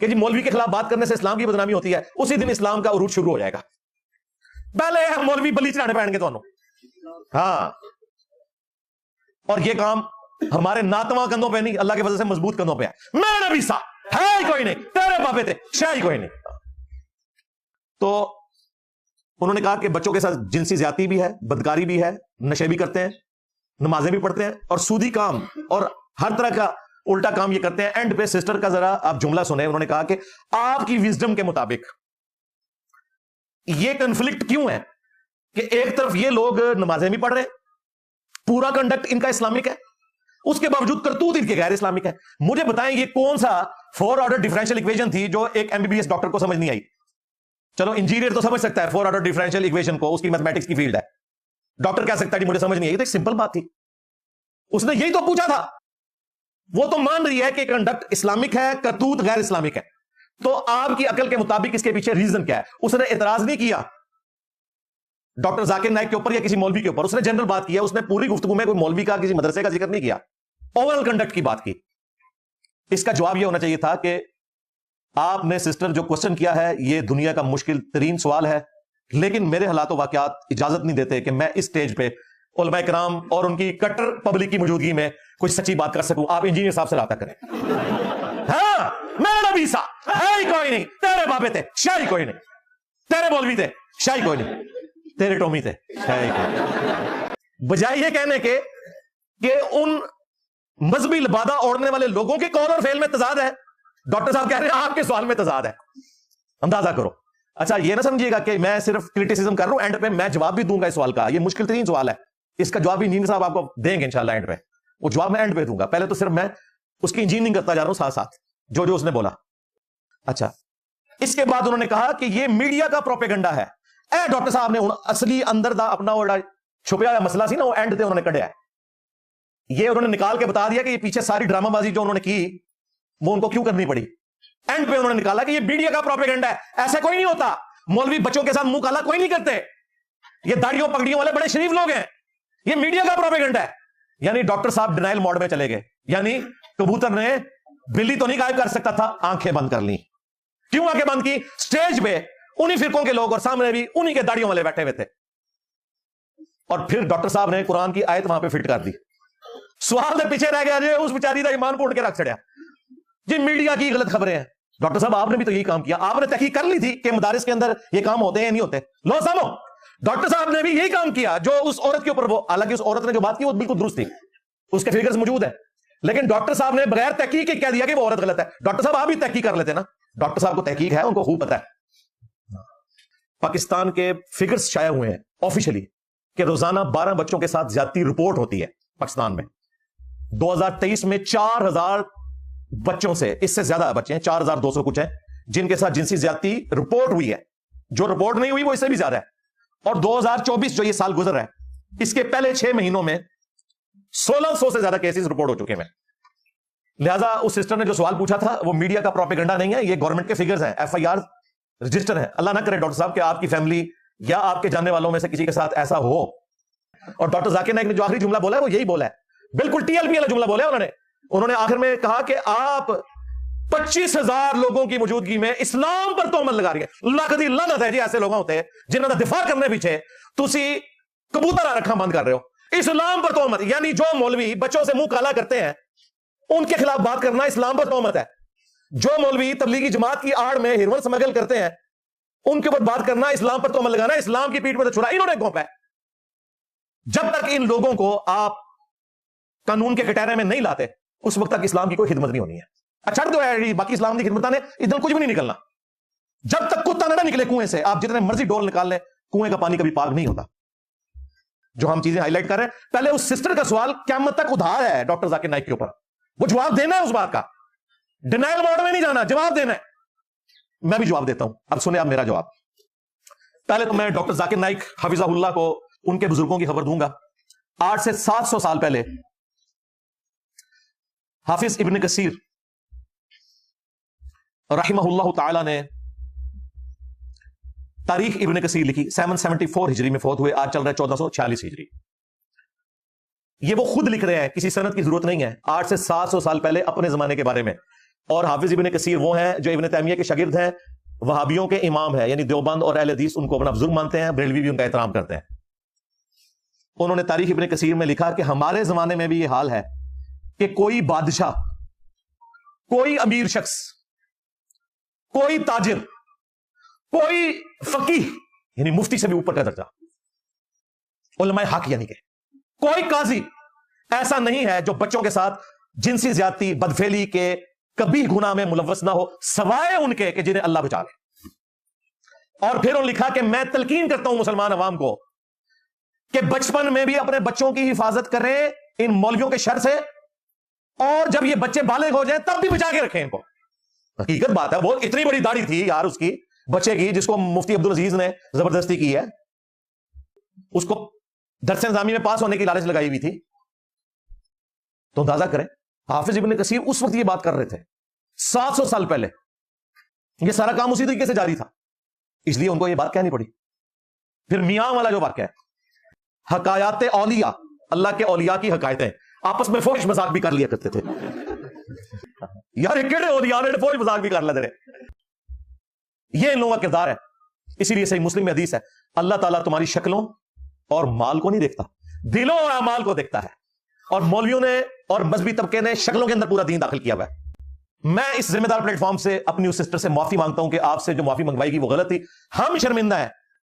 کہ جی مولوی کے خلاف بات کرنے سے اسلام کی بدنامی ہوتی ہے، اسی دن اسلام کا عروج شروع ہو جائے گا. پہلے مولوی بلی چڑھانے پڑیں گے تمہوں. ہاں، اور یہ کام ہمارے ناتواں کندھوں پہ نہیں، اللہ کے وجہ سے مضبوط کندھوں پہ ہے. میں نبی سا ہے ہی کوئی نہیں، تیرے بابے تھے شاہ ہی کوئی نہیں. تو انہوں نے کہا کہ بچوں کے ساتھ جنسی زیادتی بھی ہے، بدکاری بھی ہے، نشے بھی کرتے ہیں، نمازیں بھی پڑھتے ہیں، اور سودی کام اور ہر طرح کا الٹا کام یہ کرتے ہیں. اینڈ پہ سسٹر کا ذرا آپ جملہ سنیں. انہوں نے کہا کہ آپ کی وزڈم کے مطابق یہ کنفلکٹ کیوں ہے کہ ایک طرف یہ لوگ نمازیں بھی پڑھ رہے ہیں، پورا کنڈکٹ ان کا اسلامک ہے، اس کے باوجود کرتوت ان کے غیر اسلامک ہے. مجھے بتائیں یہ کون سا 4 آرڈر ڈیفرنشیل ایکویشن تھی جو ایک MBBS ڈاکٹر کو سمجھ نہیں آئی؟ چلو انجینئر تو سمجھ سکتا ہے 4 آرڈر ڈیفرنشیل ایکویشن کو، اس کی میتھمیٹکس کی فیلڈ ہے. ڈاکٹر کہہ سکتا ہے جی مجھے سمجھ نہیں آئی. تو ایک سمپل بات تھی، اس نے یہی تو پوچھا تھا. وہ تو مان رہی ہے کہ کنڈکٹ اسلامک ہے، کرتوت غیر اسلامک ہے. تو آپ کی عقل کے مطابق اس کے پیچھے ریزن کیا ہے؟ اس نے اعتراض نہیں کیا ڈاکٹر ذاکر نائک کے اوپر یا کسی مولوی کے اوپر، اس نے جنرل بات کیا. اس نے پوری گفتگو میں کوئی مولوی کا کسی مدرسے کا ذکر نہیں کیا، اوورال کنڈکٹ کی بات کی. اس کا جواب یہ ہونا چاہیے تھا کہ آپ نے سسٹر جو کوسچن کیا ہے یہ دنیا کا مشکل ترین سوال ہے، لیکن میرے حالات و واقعات اجازت نہیں دیتے کہ میں اس سٹیج پہ علماء کرام اور ان کی کٹر پبلک کی موجودگی میں کوئی سچی بات کر سکوں. آپ انجینئر صاحب سے رابطہ کریں. ہاں، میرا نبی سا ہے ہی کوئی نہیں، تیرے بابے تھے شاہ ہی کوئی نہیں، تیرے مولوی تھے شاہ ہی کوئی نہیں، تیرے ٹومی تھے شاہ ہی کوئی نہیں. بجائے یہ کہنے کے کہ ان مذہبی لبادہ اوڑھنے والے لوگوں کے قول اور فعل میں تضاد ہے، ڈاکٹر صاحب کہہ رہے ہیں آپ کے سوال میں تضاد ہے. اندازہ کرو. اچھا یہ نہ سمجھیے گا کہ میں صرف کرٹیسزم کر رہا ہوں، اینڈ پہ میں جواب بھی دوں گا اس سوال کا. یہ مشکل ترین سوال ہے، اس کا جواب بھی انجینئر صاحب آپ کو دیں گے انشاءاللہ اینڈ پہ. وہ جواب میں اینڈ پہ دوں گا، پہلے تو صرف میں اس کی انجینئرنگ کرتا جا رہا ہوں ساتھ ساتھ جو اس نے بولا. اچھا اس کے بعد انہوں نے کہا کہ یہ میڈیا کا پروپیگنڈا ہے. اے ڈاکٹر صاحب نے اصلی اندر دا اپنا وہ چھپیا ہوا مسئلہ سی نا، وہ اینڈ تے انہوں نے کڈیا ہے. یہ انہوں نے نکال کے بتا دیا کہ یہ پیچھے ساری ڈرامہ بازی جو انہوں نے کی وہ ان کو کیوں کرنی پڑی. اینڈ پہ انہوں نے نکالا کہ یہ میڈیا کا پروپیگنڈا ہے، ایسا کوئی نہیں ہوتا. مولوی بچوں کے ساتھ منہ کالا کوئی نہیں کرتے، یہ داڑھیوں پگڑیوں والے بڑے شریف لوگ ہیں، یہ میڈیا کا پروپیگنڈا ہے. یعنی ڈاکٹر صاحب ڈینائل موڈ میں چلے گئے. یعنی کبوتر نے بلی تو نہیں غائب کر سکتا تھا، آنکھیں بند کر لی. کیوں آنکھیں بند کی؟ سٹیج پہ انہی فرقوں کے لوگ اور سامنے بھی انہی کے داڑھیوں والے بیٹھے ہوئے تھے. اور پھر ڈاکٹر صاحب نے قرآن کی آیت وہاں پہ فٹ کر دی. سوال دے پیچھے رہ گیا جی اس بیچاری کا ایمان پوٹ کے رکھ چڑیا جی میڈیا کی غلط خبریں ہیں. ڈاکٹر صاحب آپ نے بھی تو یہی کام کیا، آپ نے تحقیق کر لی تھی کہ مدارس کے اندر یہ کام ہوتے ہیں یا نہیں ہوتے. لو سامو ڈاکٹر صاحب نے بھی یہی کام کیا جو اس عورت کے اوپر، وہ حالانکہ اس عورت نے جو بات کی وہ بالکل درست تھی، اس کے فگرز موجود ہیں، لیکن ڈاکٹر صاحب نے بغیر تحقیق کے کہہ دیا کہ وہ عورت غلط ہے. ڈاکٹر صاحب آپ بھی تحقیق کر لیتے نا، ڈاکٹر صاحب کو تحقیق ہے، ان کو خوب پتا ہے. پاکستان کے فگرز شائع ہوئے ہیں آفیشلی کہ روزانہ 12 بچوں کے ساتھ زیادتی رپورٹ ہوتی ہے پاکستان میں. 2023 میں 4000 بچوں سے، اس سے زیادہ بچے ہیں، 4200 کچھ ہیں جن کے ساتھ جنسی زیادتی رپورٹ ہوئی ہے. جو رپورٹ نہیں ہوئی وہ اس سے بھی زیادہ ہے. اور 2024 جو یہ سال گزر رہا ہے اس کے پہلے 6 مہینوں میں 1600 سے زیادہ کیسز رپورٹ ہو چکے ہیں. لہذا اس سسٹر نے جو سوال پوچھا تھا وہ میڈیا کا پروپیگنڈا نہیں ہے، یہ گورنمنٹ کے فگرز ہیں، FIR رجسٹر ہے. اللہ نہ کرے ڈاکٹر صاحب کہ آپ کی فیملی یا آپ کے جاننے والوں میں سے کسی کے ساتھ ایسا ہو. اور ڈاکٹر ذاکر نائک نے جو آخری جملہ بولا ہے وہ یہی بولا ہے، بالکل TLP والا جملہ بولا ہے انہوں نے آخر میں کہا کہ آپ 25,000 لوگوں کی موجودگی میں اسلام پر تہمت لگا رہی ہے. لاکھ دی لعنت ہے جی ایسے لوگ ہوتے ہیں جنہوں نے دفاع کرنے پیچھے تسی کبوتر رکھا بند کر رہے ہو. اسلام پر تہمت، یعنی جو مولوی بچوں سے منہ کالا کرتے ہیں ان کے خلاف بات کرنا اسلام پر تہمت ہے. جو مولوی تبلیغی جماعت کی آڑ میں ہیروئن سمگل کرتے ہیں ان کے اوپر بات کرنا اسلام پر تہمت لگانا، اسلام کی پیٹھ میں تو چھڑا انہوں نے گھونپا ہے. جب تک ان لوگوں کو آپ قانون کے کٹہرے میں نہیں لاتے اس وقت تک اسلام کی کوئی خدمت نہیں ہونی ہے. اچھا تو ہے باقی اسلام کی خدمت نے ادھر کچھ بھی نہیں نکلنا. جب تک کتا نہ نکلے کنویں سے، آپ جتنے مرضی ڈول نکال لیں کنویں کا پانی کبھی پاک نہیں ہوتا. جو ہم چیزیں ہائی لائٹ کر رہے ہیں، پہلے اس سسٹر کا سوال قیامت تک ادھار ہے ڈاکٹر ذاکر نائک کے اوپر، وہ جواب دینا ہے اس بات کا، ڈینائل موڈ میں نہیں جانا، جواب دینا ہے. میں بھی جواب دیتا ہوں، اب سنیں آپ میرا جواب. پہلے تو میں ڈاکٹر ذاکر نائک حفظہ اللہ کو ان کے بزرگوں کی خبر دوں گا. 800 سے 700 سال پہلے حافظ ابن کثیر رحمہ اللہ تعالی نے تاریخ ابن کثیر لکھی. 774 ہجری میں فوت ہوئے، آج چل رہا ہے 1446 ہجری. یہ وہ خود لکھ رہے ہیں، کسی سند کی ضرورت نہیں ہے. 800 سے 700 سال پہلے اپنے زمانے کے بارے میں اور حافظ ابن کثیر وہ ہیں جو ابن تیمیہ کے شاگرد ہیں، وہابیوں کے امام ہیں، یعنی دیوبند اور اہل حدیث ان کو اپنا بزرگ مانتے ہیں، بریلوی بھی ان کا احترام کرتے ہیں۔ انہوں نے تاریخ ابن کثیر میں لکھا کہ ہمارے زمانے میں بھی یہ حال ہے کہ کوئی بادشاہ، کوئی امیر شخص، کوئی تاجر، کوئی فقیہ یعنی مفتی سے بھی اوپر کا درجہ، علماء حق یعنی کہ کوئی قاضی ایسا نہیں ہے جو بچوں کے ساتھ جنسی زیادتی، بدفعلی کے کبھی گناہ میں ملوث نہ ہو، سوائے ان کے کہ جنہیں اللہ بچا لے۔ اور پھر انہوں نے لکھا کہ میں تلقین کرتا ہوں مسلمان عوام کو کہ بچپن میں بھی اپنے بچوں کی حفاظت کریں ان مولویوں کے شر سے، اور جب یہ بچے بالغ ہو جائیں تب بھی بچا کے رکھیں ان کو۔ حقیقت بات ہے، وہ اتنی بڑی داڑھی تھی یار اس کی بچے کی، جس کو مفتی عبدالعزیز نے زبردستی کی ہے، اس کو درس نظامی میں پاس ہونے کی لالچ لگائی ہوئی تھی۔ تو اندازہ کریں حافظ ابن کثیر اس وقت یہ بات کر رہے تھے 700 سال پہلے، یہ سارا کام اسی طریقے سے جاری تھا، اس لیے ان کو یہ بات کہنی پڑی۔ پھر میاں والا جو واقعہ ہے، حکایات اولیاء، اللہ کے اولیاء کی حکایتیں، آپس میں فوش مذاق بھی کر لیا کرتے تھے یار کیڑے اولیاء نے فوش مذاق بھی کر لیتے رہے، یہ ان لوگوں کا کردار ہے۔ اسی لیے صحیح مسلم میں حدیث ہے، اللہ تعالیٰ تمہاری شکلوں اور مال کو نہیں دیکھتا، دلوں اور اعمال کو دیکھتا ہے۔ اور مولویوں نے اور مذہبی طبقے نے شکلوں کے اندر پورا دین داخل کیا ہوا ہے۔ میں اس ذمہ دار پلیٹ فارم سے اپنی اس سسٹر سے معافی مانگتا ہوں کہ آپ سے جو معافی منگوائی گی وہ غلط تھی، ہم شرمندہ ہیں